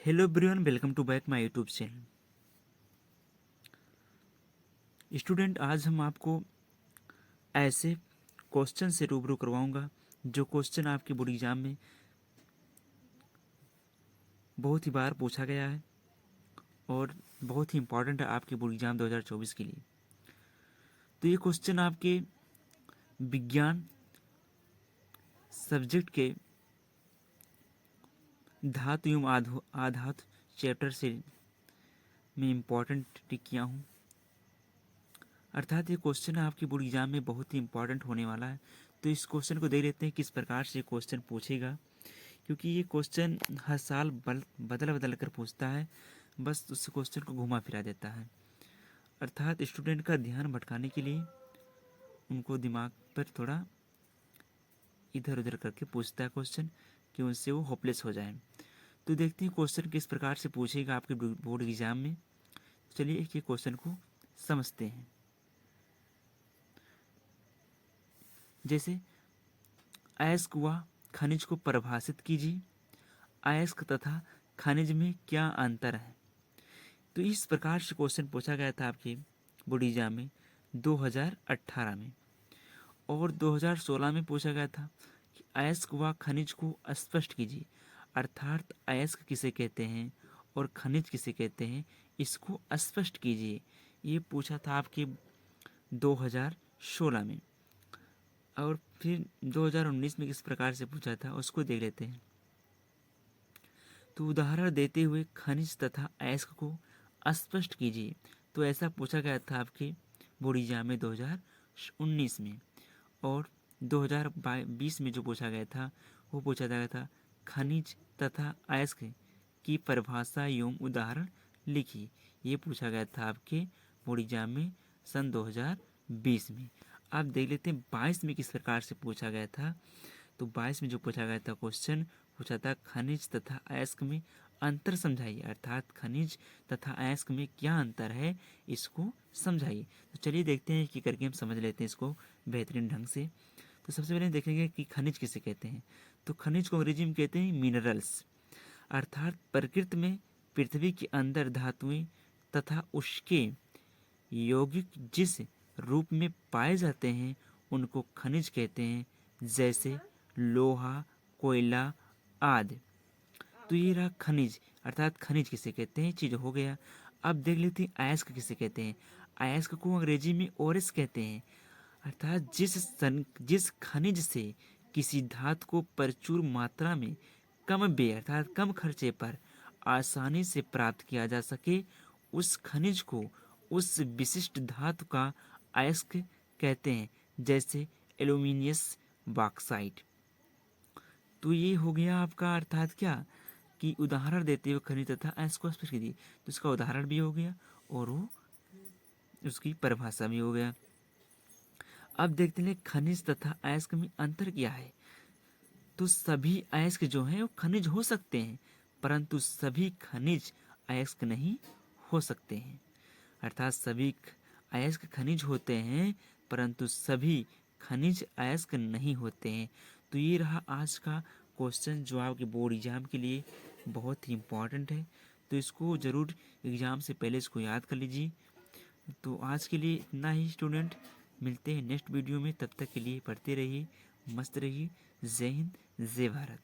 Hello everyone, welcome to back my YouTube channel. Student, आज हम आपको ऐसे क्वेश्चन से रूबरू करवाऊंगा जो क्वेश्चन आपके बोर्ड एग्जाम में बहुत ही बार पूछा गया है और बहुत ही इम्पोर्टेंट है आपके बोर्ड एग्जाम 2024 के लिए। तो ये क्वेश्चन आपके विज्ञान सब्जेक्ट के धातु एवं आधातु चैप्टर से मैं इम्पोर्टेंट टिक किया हूँ। अर्थात ये क्वेश्चन आपके बोर्ड एग्जाम में बहुत ही इंपॉर्टेंट होने वाला है। तो इस क्वेश्चन को देख लेते हैं किस प्रकार से क्वेश्चन पूछेगा, क्योंकि ये क्वेश्चन हर साल बदल बदल कर पूछता है, बस उस क्वेश्चन को घुमा फिरा देता है। अर्थात स्टूडेंट का ध्यान भटकाने के लिए उनको दिमाग पर थोड़ा इधर उधर करके पूछता है क्वेश्चन कि उनसे वो होपलेस हो जाए। तो देखते हैं क्वेश्चन किस प्रकार से पूछेगा आपके बोर्ड एग्जाम में। चलिए एक क्वेश्चन को समझते हैं। जैसे अयस्क व खनिज को परिभाषित कीजिए। अयस्क तथा खनिज में क्या अंतर है। तो इस प्रकार से क्वेश्चन पूछा गया था आपके बोर्ड एग्जाम में 2018 में, और 2016 में पूछा गया था कि अयस्क व खनिज को स्पष्ट कीजिए। अर्थात अयस्क किसे कहते हैं और खनिज किसे कहते हैं, इसको स्पष्ट कीजिए। ये पूछा था आपके 2016 में। और फिर 2019 में किस प्रकार से पूछा था उसको देख लेते हैं। तो उदाहरण देते हुए खनिज तथा अयस्क को स्पष्ट कीजिए। तो ऐसा पूछा गया था आपके बोर्ड एग्जाम में 2019 में। और 2020 में जो पूछा गया था वो पूछा गया था खनिज तथा अयस्क की परिभाषा एवं उदाहरण लिखिए। ये पूछा गया था आपके बोर्ड एग्जाम में सन 2020 में। आप देख लेते हैं 22 में किस प्रकार से पूछा गया था। तो 22 में जो पूछा गया था क्वेश्चन पूछा था खनिज तथा अयस्क में अंतर समझाइए। अर्थात खनिज तथा अयस्क में क्या अंतर है इसको समझाइए। तो चलिए देखते हैं कि करके हम समझ लेते हैं इसको बेहतरीन ढंग से। तो सबसे पहले देखेंगे कि खनिज किसे कहते हैं। तो खनिज को अंग्रेजी में कहते हैं मिनरल्स। अर्थात प्रकृति में पृथ्वी के अंदर धातुएं तथा उसके यौगिक जिस रूप में पाए जाते हैं उनको खनिज कहते हैं, जैसे लोहा, कोयला आदि। तो ये रहा खनिज। अर्थात खनिज किसे कहते हैं, चीज हो गया। अब देख लेते हैं अयस्क किसे कहते हैं। अयस्क को अंग्रेजी में ओरिस कहते हैं। अर्थात जिस खनिज से किसी धातु को प्रचुर मात्रा में कम व्यय अर्थात कम खर्चे पर आसानी से प्राप्त किया जा सके, उस खनिज को उस विशिष्ट धातु का अयस्क कहते हैं, जैसे एल्यूमिनियस बॉक्साइट। तो ये हो गया आपका अर्थात क्या कि उदाहरण देते हुए खनिज तथा अयस्क को स्पष्ट कीजिए। तो इसका उदाहरण भी हो गया और वो उसकी परिभाषा भी हो गया। अब देखते हैं खनिज तथा अयस्क में अंतर क्या है। तो सभी अयस्क जो हैं वो खनिज हो सकते हैं, परंतु सभी खनिज अयस्क नहीं हो सकते हैं। अर्थात सभी अयस्क खनिज होते हैं परंतु सभी खनिज अयस्क नहीं होते हैं। तो ये रहा आज का क्वेश्चन जो आपके बोर्ड एग्जाम के लिए बहुत ही इम्पोर्टेंट है। तो इसको ज़रूर एग्ज़ाम से पहले इसको याद कर लीजिए। तो आज के लिए इतना ही स्टूडेंट, मिलते हैं नेक्स्ट वीडियो में। तब तक के लिए पढ़ते रहिए, मस्त रहिए। जय हिंद, जय भारत।